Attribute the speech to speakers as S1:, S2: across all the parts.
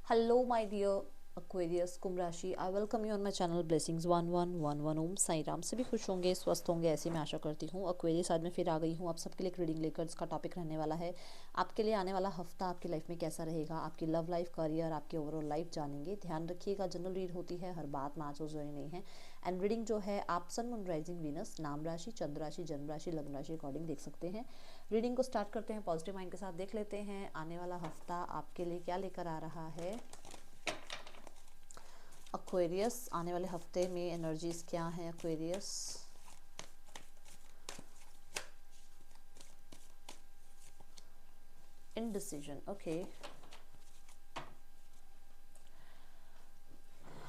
S1: Hello, my dear Aquarius, कुंभ राशि। I welcome you on my channel blessings 1111 ओम साई राम। सभी खुश होंगे, स्वस्थ होंगे, ऐसी मैं आशा करती हूँ। Aquarius आज मैं फिर आ गई हूँ आप सबके लिए एक रीडिंग लेकर। इसका टॉपिक रहने वाला है आपके लिए आने वाला हफ्ता आपकी लाइफ में कैसा रहेगा। आपकी लव लाइफ, करियर, आपकी ओवरऑल लाइफ जानेंगे। ध्यान रखिएगा, जनरल रीड होती है, हर बात मैच हो जाए नहीं है। एंड रीडिंग जो है आप सन, मून, राइजिंग, वीनस, नाम राशि, चंद्र राशि, जन्म राशि, लग्न राशि अकॉर्डिंग देख सकते हैं। रीडिंग को स्टार्ट करते हैं पॉजिटिव माइंड के साथ। देख लेते हैं आने वाला हफ्ता आपके लिए क्या लेकर आ रहा है। एक्वेरियस आने वाले हफ्ते में एनर्जीज क्या है एक्वेरियस। Indecision, okay.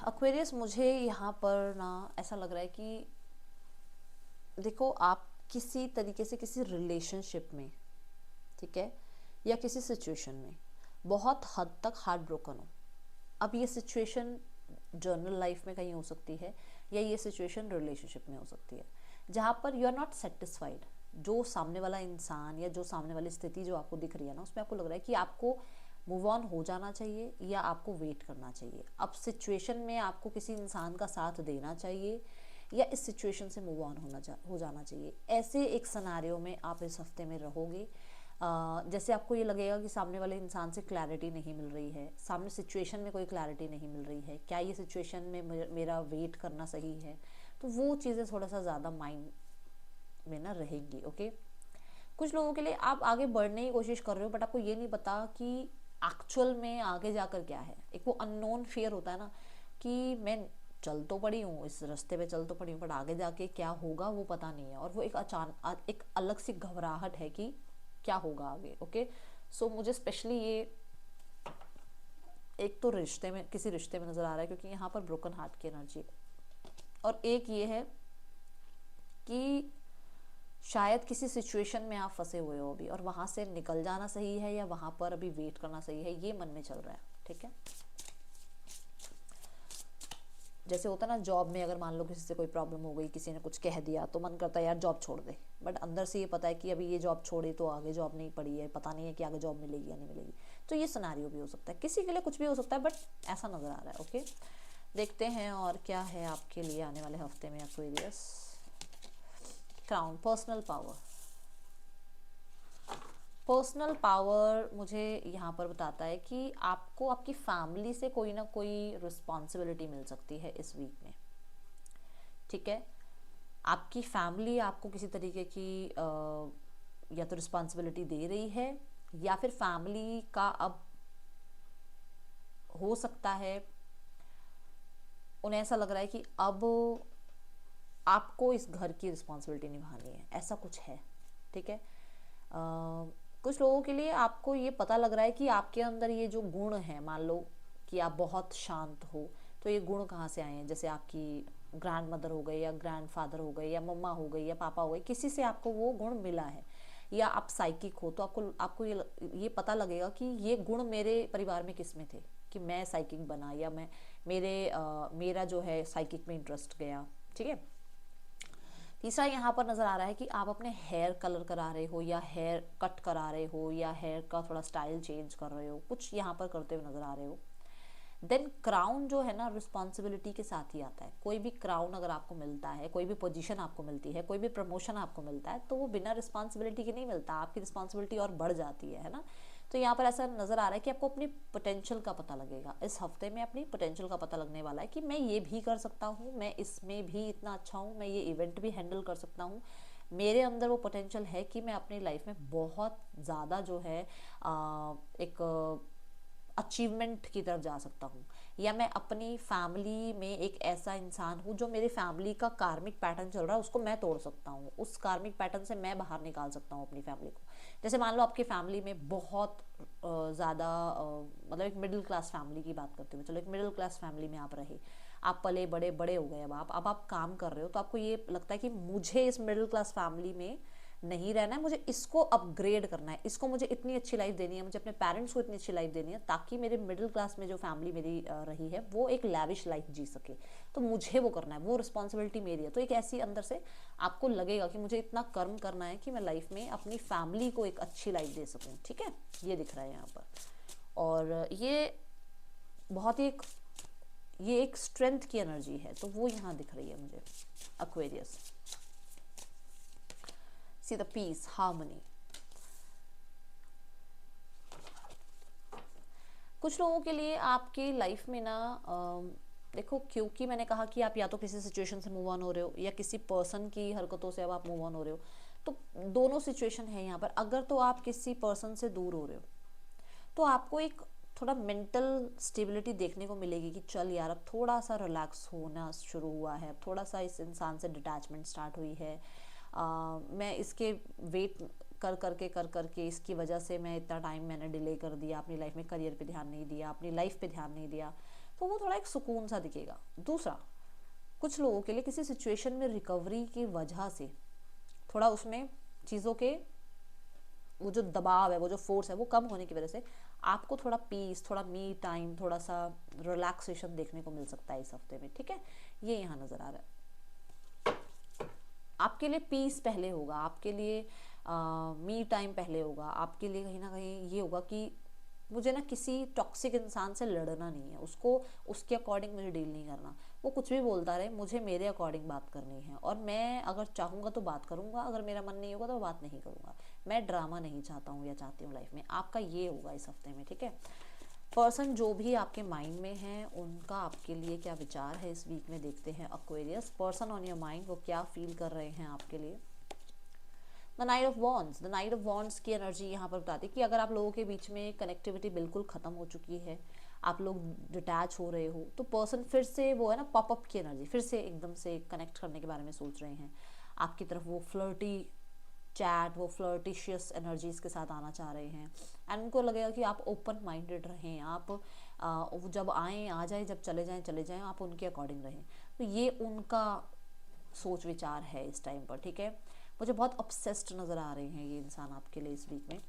S1: एक्वेरियस मुझे यहाँ पर ना ऐसा लग रहा है कि देखो, आप किसी तरीके से किसी रिलेशनशिप में, ठीक है, या किसी सिचुएशन में बहुत हद तक हार्ट ब्रोकन हो। अब ये सिचुएशन जर्नल लाइफ में कहीं हो सकती है, या ये सिचुएशन रिलेशनशिप में हो सकती है, जहाँ पर यू आर नॉट सेटिस्फाइड। जो सामने वाला इंसान या जो सामने वाली स्थिति जो आपको दिख रही है ना, उसमें आपको लग रहा है कि आपको मूव ऑन हो जाना चाहिए या आपको वेट करना चाहिए। अब सिचुएशन में आपको किसी इंसान का साथ देना चाहिए या इस सिचुएशन से मूव ऑन हो जाना चाहिए। ऐसे एक सिनेरियो में आप इस हफ्ते में रहोगे। जैसे आपको ये लगेगा कि सामने वाले इंसान से क्लैरिटी नहीं मिल रही है, सामने सिचुएशन में कोई क्लैरिटी नहीं मिल रही है, क्या ये सिचुएशन में मेरा वेट करना सही है। तो वो चीज़ें थोड़ा सा ज़्यादा माइंड में ना रहेंगी, ओके। कुछ लोगों के लिए आप आगे बढ़ने की कोशिश कर रहे हो, बट आपको ये नहीं पता कि एक्चुअल में आगे जाकर क्या है। एक वो अननोन फियर होता है ना, कि मैं चल तो पड़ी हूँ, इस रास्ते पे चल तो पड़ी हूँ, बट आगे जाके क्या होगा वो पता नहीं है। और वो एक अचानक एक अलग सी घबराहट है कि क्या होगा आगे, ओके। सो मुझे स्पेशली ये एक तो रिश्ते में, किसी रिश्ते में नज़र आ रहा है, क्योंकि यहाँ पर ब्रोकन हार्ट की एनर्जी। और एक ये है कि शायद किसी सिचुएशन में आप फंसे हुए हो अभी, और वहाँ से निकल जाना सही है या वहाँ पर अभी वेट करना सही है, ये मन में चल रहा है, ठीक है। जैसे होता है ना जॉब में, अगर मान लो किसी से कोई प्रॉब्लम हो गई, किसी ने कुछ कह दिया, तो मन करता है यार जॉब छोड़ दे, बट अंदर से ये पता है कि अभी ये जॉब छोड़े तो आगे जॉब नहीं पड़ी है, पता नहीं है कि आगे जॉब मिलेगी या नहीं मिलेगी। तो ये सिनेरियो भी हो सकता है, किसी के लिए कुछ भी हो सकता है, बट ऐसा नज़र आ रहा है, ओके। देखते हैं और क्या है आपके लिए आने वाले हफ्ते में Aquarius. Crown, personal power. Personal power मुझे यहाँ पर बताता है कि आपको आपकी फैमिली से कोई ना कोई रिस्पॉन्सिबिलिटी मिल सकती है इस वीक में, ठीक है। आपकी फैमिली आपको किसी तरीके की या तो रिस्पॉन्सिबिलिटी दे रही है, या फिर फैमिली का अब हो सकता है उन्हें ऐसा लग रहा है कि अब आपको इस घर की रिस्पॉन्सिबिलिटी निभानी है, ऐसा कुछ है, ठीक है। कुछ लोगों के लिए आपको ये पता लग रहा है कि आपके अंदर ये जो गुण है, मान लो कि आप बहुत शांत हो, तो ये गुण कहाँ से आए हैं। जैसे आपकी ग्रैंड मदर हो गए, या ग्रैंड फादर हो गए, या मम्मा हो गई, या पापा हो गए, किसी से आपको वो गुण मिला है। या आप साइकिक हो तो आपको आपको ये पता लगेगा कि ये गुण मेरे परिवार में किस में थे, कि मैं साइकिक बना, या मैं मेरा जो है साइकिक में इंटरेस्ट गया, ठीक है। तीसरा यहाँ पर नज़र आ रहा है कि आप अपने हेयर कलर करा रहे हो, या हेयर कट करा रहे हो, या हेयर का थोड़ा स्टाइल चेंज कर रहे हो, कुछ यहाँ पर करते हुए नज़र आ रहे हो। देन क्राउन जो है ना, रिस्पॉन्सिबिलिटी के साथ ही आता है। कोई भी क्राउन अगर आपको मिलता है, कोई भी पोजीशन आपको मिलती है, कोई भी प्रमोशन आपको मिलता है, तो वो बिना रिस्पॉन्सिबिलिटी के नहीं मिलता, आपकी रिस्पॉन्सिबिलिटी और बढ़ जाती है ना। तो यहाँ पर ऐसा नज़र आ रहा है कि आपको अपनी पोटेंशियल का पता लगेगा इस हफ्ते में। अपनी पोटेंशियल का पता लगने वाला है कि मैं ये भी कर सकता हूँ, मैं इसमें भी इतना अच्छा हूँ, मैं ये इवेंट भी हैंडल कर सकता हूँ। मेरे अंदर वो पोटेंशियल है कि मैं अपनी लाइफ में बहुत ज़्यादा जो है एक अचीवमेंट की तरफ जा सकता हूँ। या मैं अपनी फैमिली में एक ऐसा इंसान हूँ जो मेरी फैमिली का कार्मिक पैटर्न चल रहा है उसको मैं तोड़ सकता हूँ, उस कार्मिक पैटर्न से मैं बाहर निकाल सकता हूँ अपनी फैमिली को। जैसे मान लो आपकी फैमिली में बहुत ज़्यादा मतलब एक मिडिल क्लास फैमिली की बात करते हुए चलो, एक मिडिल क्लास फैमिली में आप रहे, आप पले बड़े बड़े हो गए, अब आप काम कर रहे हो, तो आपको ये लगता है कि मुझे इस मिडिल क्लास फैमिली में नहीं रहना है, मुझे इसको अपग्रेड करना है, इसको मुझे इतनी अच्छी लाइफ देनी है, मुझे अपने पेरेंट्स को इतनी अच्छी लाइफ देनी है, ताकि मेरे मिडिल क्लास में जो फैमिली मेरी रही है वो एक लैविश लाइफ जी सके। तो मुझे वो करना है, वो रिस्पॉन्सिबिलिटी मेरी है। तो एक ऐसी अंदर से आपको लगेगा कि मुझे इतना कर्म करना है कि मैं लाइफ में अपनी फैमिली को एक अच्छी लाइफ दे सकूँ, ठीक है। ये दिख रहा है यहाँ पर। और ये बहुत ही ये एक स्ट्रेंथ की एनर्जी है, तो वो यहाँ दिख रही है मुझे Aquarius. See the peace, harmony. कुछ लोगों के लिए आपकी लाइफ में ना देखो, क्योंकि मैंने कहा कि आप या तो किसी सिचुएशन से मूव ऑन हो रहे हो या किसी पर्सन की हरकतों से अब आप मूव ऑन हो रहे हो, तो दोनों सिचुएशन है यहाँ पर। अगर तो आप किसी पर्सन से दूर हो रहे हो तो आपको एक थोड़ा मेंटल स्टेबिलिटी देखने को मिलेगी कि चल यार अब थोड़ा सा रिलैक्स होना शुरू हुआ है, अब थोड़ा सा इस इंसान से डिटैचमेंट स्टार्ट हुई है। मैं इसके वेट कर करके इसकी वजह से मैं इतना टाइम मैंने डिले कर दिया, अपनी लाइफ में करियर पे ध्यान नहीं दिया, अपनी लाइफ पे ध्यान नहीं दिया, तो वो थोड़ा एक सुकून सा दिखेगा। दूसरा, कुछ लोगों के लिए किसी सिचुएशन में रिकवरी की वजह से थोड़ा उसमें चीज़ों के वो जो दबाव है, वो जो फोर्स है, वो कम होने की वजह से आपको थोड़ा पीस, थोड़ा मी टाइम, थोड़ा सा रिलैक्सेशन देखने को मिल सकता है इस हफ्ते में। ठीक है, ये यहाँ नज़र आ रहा है। आपके लिए पीस पहले होगा, आपके लिए मी टाइम पहले होगा, आपके लिए कहीं ना कहीं ये होगा कि मुझे ना किसी टॉक्सिक इंसान से लड़ना नहीं है, उसको उसके अकॉर्डिंग मुझे डील नहीं करना। वो कुछ भी बोलता रहे, मुझे मेरे अकॉर्डिंग बात करनी है, और मैं अगर चाहूँगा तो बात करूँगा, अगर मेरा मन नहीं होगा तो बात नहीं करूँगा। मैं ड्रामा नहीं चाहता हूँ या चाहती हूँ लाइफ में। आपका ये होगा इस हफ्ते में। ठीक है, पर्सन जो भी आपके माइंड में है उनका आपके लिए क्या विचार है इस वीक में, देखते हैं। Aquarius, person on your mind, वो क्या फील कर रहे हैं आपके लिए। The night of wands, the night of wands की एनर्जी यहाँ पर बताती है कि अगर आप लोगों के बीच में कनेक्टिविटी बिल्कुल ख़त्म हो चुकी है, आप लोग डिटैच हो रहे हो, तो पर्सन फिर से वो है ना पॉपअप की एनर्जी, फिर से एकदम से कनेक्ट करने के बारे में सोच रहे हैं आपकी तरफ। वो फ्लर्टी चैट, वो फ्लर्टिशियस एनर्जीज के साथ आना चाह रहे हैं, एंड उनको लगेगा कि आप ओपन माइंडेड रहें, आप जब आएँ आ जाए, जब चले जाएं, आप उनके अकॉर्डिंग रहें। तो ये उनका सोच विचार है इस टाइम पर। ठीक है, मुझे बहुत ऑब्सेस्ड नज़र आ रहे हैं ये इंसान आपके लिए इस वीक में।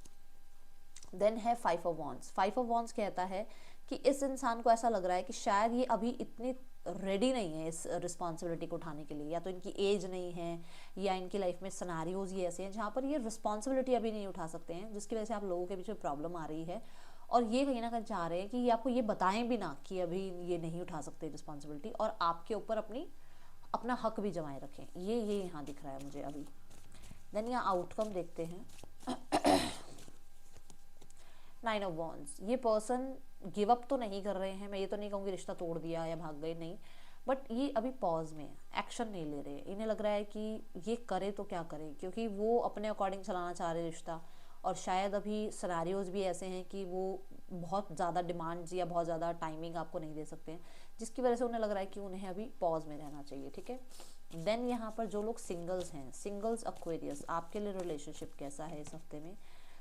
S1: देन है 5 ऑफ वॉन्ड्स। 5 ऑफ वॉन्ड्स कहता है कि इस इंसान को ऐसा लग रहा है कि शायद ये अभी इतनी रेडी नहीं है इस रिस्पॉन्सिबिलिटी को उठाने के लिए, या तो इनकी एज नहीं है, या इनकी लाइफ में सिनेरियोज ये ऐसे हैं जहाँ पर ये रिस्पॉन्सिबिलिटी अभी नहीं उठा सकते हैं, जिसकी वजह से आप लोगों के बीच में प्रॉब्लम आ रही है। और ये कहीं ना कहीं चाह रहे हैं कि ये आपको ये बताएं भी ना कि अभी ये नहीं उठा सकते रिस्पॉन्सिबिलिटी, और आपके ऊपर अपना हक भी जमाए रखें। ये यहाँ दिख रहा है मुझे अभी। देन यहाँ आउटकम देखते हैं। 9 ऑफ वॉन्ड्स, ये पर्सन गिव अप तो नहीं कर रहे हैं, मैं ये तो नहीं कहूँगी रिश्ता तोड़ दिया या भाग गए, नहीं, बट ये अभी पॉज में है, एक्शन नहीं ले रहे। इन्हें लग रहा है कि ये करे तो क्या करे, क्योंकि वो अपने अकॉर्डिंग चलाना चाह रहे रिश्ता, और शायद अभी सिनेरियोज भी ऐसे हैं कि वो बहुत ज़्यादा डिमांड्स या बहुत ज़्यादा टाइमिंग आपको नहीं दे सकते हैं, जिसकी वजह से उन्हें लग रहा है कि उन्हें अभी पॉज में रहना चाहिए। ठीक है, देन यहाँ पर जो लोग सिंगल्स हैं, सिंगल्स एक्वेरियस, आपके लिए रिलेशनशिप कैसा है इस हफ्ते में।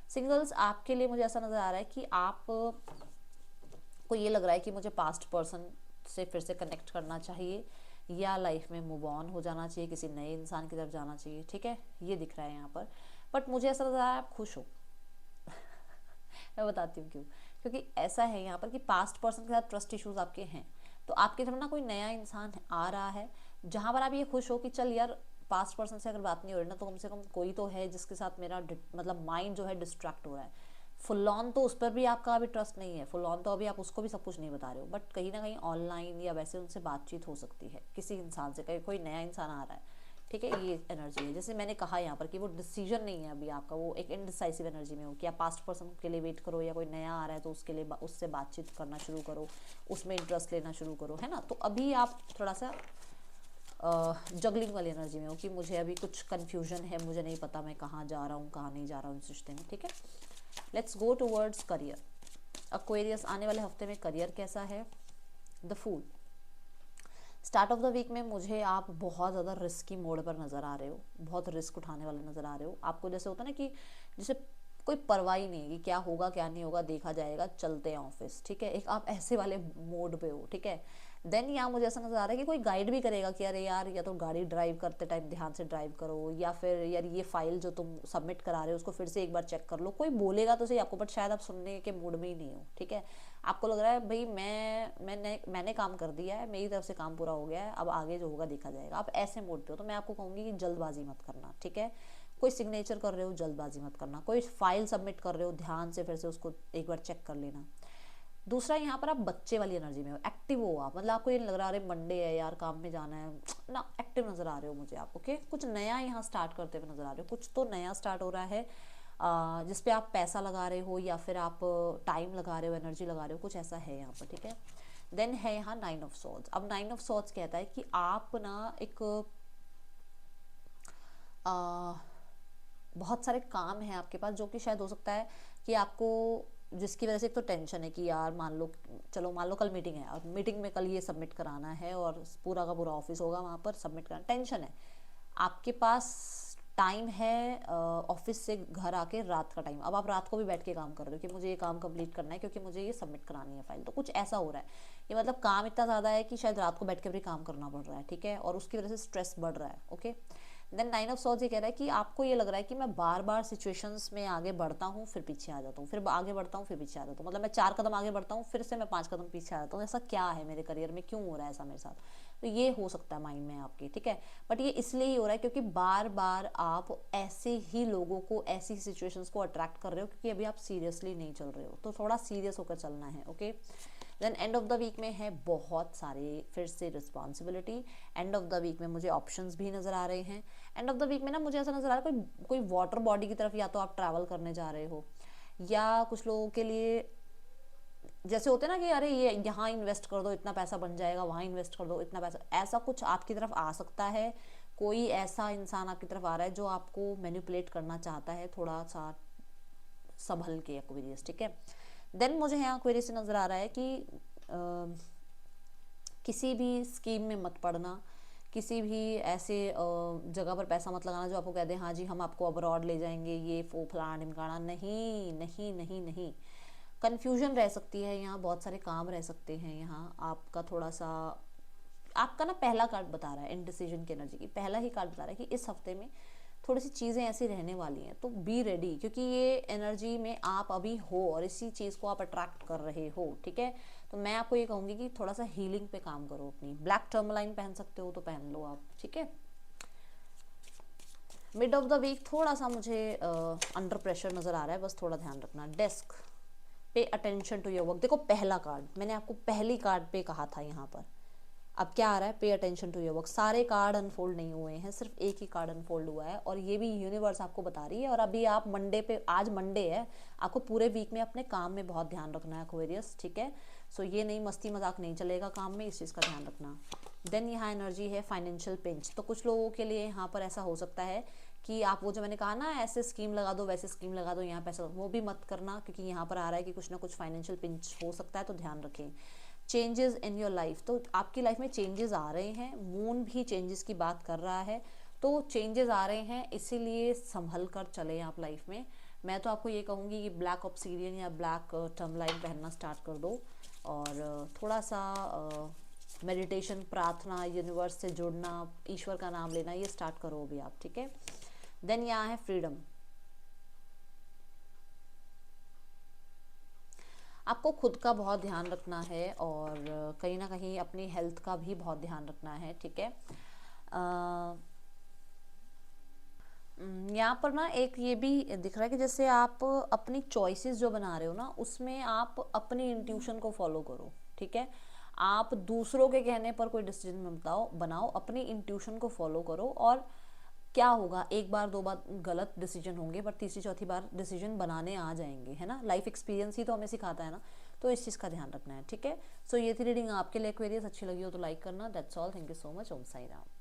S1: सिंगल्स, आपके लिए मुझे ऐसा नज़र आ रहा है कि आप को ये लग रहा है कि मुझे पास्ट पर्सन से फिर से कनेक्ट करना चाहिए, या लाइफ में मूव ऑन हो जाना चाहिए, किसी नए इंसान की तरफ जाना चाहिए। ठीक है, ये दिख रहा है यहाँ पर, बट मुझे ऐसा लग रहा है आप खुश हो। मैं बताती हूँ क्यों, क्योंकि ऐसा है यहाँ पर कि पास्ट पर्सन के साथ ट्रस्ट इश्यूज आपके हैं, तो आपकी तरफ ना कोई नया इंसान आ रहा है जहाँ पर आप ये खुश हो कि चल यार पास्ट पर्सन से अगर बात नहीं हो रही ना, तो कम से कम कोई तो है जिसके साथ मेरा मतलब माइंड जो है डिस्ट्रैक्ट हो रहा है। फुल ऑन तो उस पर भी आपका अभी ट्रस्ट नहीं है, फुल ऑन तो अभी आप उसको भी सब कुछ नहीं बता रहे हो, बट कहीं ना कहीं ऑनलाइन या वैसे उनसे बातचीत हो सकती है किसी इंसान से, कहीं कोई नया इंसान आ रहा है। ठीक है, ये एनर्जी है। जैसे मैंने कहा यहाँ पर कि वो डिसीजन नहीं है अभी आपका, वो एक इनडिसाइसिव एनर्जी में हो कि आप पास्ट पर्सन के लिए वेट करो, या कोई नया आ रहा है तो उसके लिए उससे बातचीत करना शुरू करो, उसमें इंटरेस्ट लेना शुरू करो, है ना। तो अभी आप थोड़ा सा जगलिंग वाली एनर्जी में हो कि मुझे अभी कुछ कन्फ्यूजन है, मुझे नहीं पता मैं कहाँ जा रहा हूँ, कहाँ नहीं जा रहा हूँ इस रिश्ते में। ठीक है, let's go towards career. Aquarius, आने वाले हफ्ते में करियर कैसा है। The fool, start of the week में मुझे आप बहुत ज़्यादा रिस्की मोड पर नज़र आ रहे हो, बहुत रिस्क उठाने वाले नज़र आ रहे हो। आपको जैसे होता है ना कि जैसे कोई परवाह ही नहीं है कि क्या होगा क्या नहीं होगा, देखा जाएगा, चलते हैं ऑफिस। ठीक है, एक आप ऐसे वाले मोड पे हो। ठीक है, देन यहाँ मुझे ऐसा नज़र आ रहा है कि कोई गाइड भी करेगा कि अरे यार या तो गाड़ी ड्राइव करते टाइम ध्यान से ड्राइव करो, या फिर यार ये फाइल जो तुम सबमिट करा रहे हो उसको फिर से एक बार चेक कर लो। कोई बोलेगा तो सही आपको, बट शायद आप सुनने के मूड में ही नहीं हो। ठीक है, आपको लग रहा है भाई मैंने काम कर दिया है, मेरी तरफ से काम पूरा हो गया है, अब आगे जो होगा देखा जाएगा। आप ऐसे मूड पे हो, तो मैं आपको कहूँगी कि जल्दबाजी मत करना। ठीक है, कोई सिग्नेचर कर रहे हो जल्दबाजी मत करना, कोई फाइल सबमिट कर रहे हो ध्यान से फिर से उसको एक बार चेक कर लेना। दूसरा, यहाँ पर आप बच्चे वाली एनर्जी में हो, एक्टिव हो आप, मतलब आपको ये लग रहा है अरे मंडे है यार, काम में जाना है ना, एक्टिव नजर आ रहे हो मुझे आप। ओके, कुछ नया यहाँ स्टार्ट करते हुए नजर आ रहे हो, कुछ तो नया स्टार्ट हो रहा है जिस पे आप पैसा लगा रहे हो या फिर आप टाइम लगा रहे हो, एनर्जी लगा रहे हो, कुछ ऐसा है यहाँ पर, ठीक है। देन है यहाँ 9 ऑफ सॉर्ड्स। अब 9 ऑफ सॉर्ड्स कहता है कि आप ना एक बहुत सारे काम हैं आपके पास, जो कि शायद हो सकता है कि आपको, जिसकी वजह से एक तो टेंशन है कि यार मान लो, चलो मान लो कल मीटिंग है और मीटिंग में कल ये सबमिट कराना है और पूरा का पूरा ऑफिस होगा वहाँ पर सबमिट कराना, टेंशन है आपके पास। टाइम है ऑफिस से घर आके रात का टाइम, अब आप रात को भी बैठ के काम कर रहे हो कि मुझे ये काम कंप्लीट करना है क्योंकि मुझे ये सबमिट करानी है फाइल, तो कुछ ऐसा हो रहा है। ये मतलब काम इतना ज़्यादा है कि शायद रात को बैठ के भी काम करना पड़ रहा है, ठीक है, और उसकी वजह से स्ट्रेस बढ़ रहा है। ओके, देन 9 ऑफ सॉर्ड्स ये कह रहा है कि आपको ये लग रहा है कि मैं बार बार सिचुएशंस में आगे बढ़ता हूँ फिर पीछे आ जाता हूँ, फिर आगे बढ़ता हूँ फिर पीछे आ जाता हूँ, मतलब मैं 4 कदम आगे बढ़ता हूँ फिर से मैं 5 कदम पीछे आ जाता हूँ, ऐसा क्या है मेरे करियर में, क्यों हो रहा है ऐसा मेरे साथ। तो ये हो सकता है माइंड में आपके, ठीक है, बट ये इसलिए ही हो रहा है क्योंकि बार बार आप ऐसे ही लोगों को, ऐसी सिचुएशंस को अट्रैक्ट कर रहे हो क्योंकि अभी आप सीरियसली नहीं चल रहे हो, तो थोड़ा सीरियस होकर चलना है। Okay, then end of the week में है बहुत सारे फिर से responsibility. End of the week में मुझे ऑप्शंस भी नज़र आ रहे हैं। एंड ऑफ द वीक में ना मुझे ऐसा नज़र आ रहा है कोई वाटर बॉडी की तरफ या तो आप ट्रैवल करने जा रहे हो, या कुछ लोगों के लिए जैसे होते हैं ना कि अरे ये यहाँ इन्वेस्ट कर दो इतना पैसा बन जाएगा, वहाँ इन्वेस्ट कर दो इतना पैसा, ऐसा कुछ आपकी तरफ आ सकता है। कोई ऐसा इंसान आपकी तरफ आ रहा है जो आपको मैनिपुलेट करना चाहता है, थोड़ा सा संभल के एक्वेरियस, ठीक है। देन मुझे यहाँ एक्वेरियस से नज़र आ रहा है कि किसी भी स्कीम में मत पड़ना, किसी भी ऐसे जगह पर पैसा मत लगाना जो आपको कह दे हाँ जी हम आपको अब्रॉड ले जाएंगे, ये वो फलाना ढिमकाना, नहीं नहीं नहीं नहीं। कन्फ्यूजन रह सकती है यहाँ, बहुत सारे काम रह सकते हैं यहाँ, आपका थोड़ा सा, आपका ना पहला कार्ड बता रहा है इनडिसीजन की एनर्जी की, पहला ही कार्ड बता रहा है कि इस हफ्ते में थोड़ी सी चीज़ें ऐसी रहने वाली हैं, तो बी रेडी, क्योंकि ये एनर्जी में आप अभी हो और इसी चीज़ को आप अट्रैक्ट कर रहे हो, ठीक है। तो मैं आपको ये कहूँगी कि थोड़ा सा हीलिंग पे काम करो अपनी। ब्लैक टर्मलाइन पहन सकते हो तो पहन लो आप, ठीक है। मिड ऑफ द वीक थोड़ा सा मुझे अंडर प्रेशर नज़र आ रहा है, बस थोड़ा ध्यान रखना। डेस्क, पे अटेंशन टू योर वर्क। देखो पहला कार्ड मैंने आपको पहली कार्ड पे कहा था यहाँ पर, अब क्या आ रहा है, pay attention to your work. सारे कार्ड अनफोल्ड नहीं हुए हैं, सिर्फ एक ही कार्ड अनफोल्ड हुआ है, और ये भी यूनिवर्स आपको बता रही है। और अभी आप मंडे पे, आज मंडे है, आपको पूरे वीक में अपने काम में बहुत ध्यान रखना है एक्वेरियस, ठीक है। सो ये नहीं, मस्ती मजाक नहीं चलेगा काम में, इस चीज़ का ध्यान रखना। देन यहाँ एनर्जी है फाइनेंशियल पिंच, तो कुछ लोगों के लिए यहाँ पर ऐसा हो सकता है कि आप वो जो मैंने कहा ना ऐसे स्कीम लगा दो वैसे स्कीम लगा दो यहाँ पैसा, वो भी मत करना, क्योंकि यहाँ पर आ रहा है कि कुछ ना कुछ फाइनेंशियल पिंच हो सकता है, तो ध्यान रखें। चेंजेस इन योर लाइफ, तो आपकी लाइफ में चेंजेस आ रहे हैं, मून भी चेंजेस की बात कर रहा है, तो चेंजेस आ रहे हैं, इसीलिए संभल कर चले आप लाइफ में। मैं तो आपको ये कहूँगी कि ब्लैक ऑब्सीडियन या ब्लैक टर्मलाइन पहनना स्टार्ट कर दो, और थोड़ा सा मेडिटेशन, प्रार्थना, यूनिवर्स से जुड़ना, ईश्वर का नाम लेना, ये स्टार्ट करो अभी आप, ठीक है। देन यहाँ है फ्रीडम। आपको खुद का बहुत ध्यान रखना है और कहीं ना कहीं अपनी हेल्थ का भी बहुत ध्यान रखना है, ठीक है। यहाँ पर ना एक ये भी दिख रहा है कि जैसे आप अपनी चॉइसेस जो बना रहे हो ना, उसमें आप अपनी इंट्यूशन को फॉलो करो, ठीक है। आप दूसरों के कहने पर कोई डिसीजन बनाओ, अपनी इंट्यूशन को फॉलो करो, और क्या होगा, एक बार दो बार गलत डिसीजन होंगे पर तीसरी चौथी बार डिसीजन बनाने आ जाएंगे, है ना। लाइफ एक्सपीरियंस ही तो हमें सिखाता है ना, तो इस चीज़ का ध्यान रखना है, ठीक है। सो ये थी रीडिंग आपके लिए। एक्वेरियस अच्छी लगी हो तो लाइक करना। That's all, thank you so much. Om Sai Ram.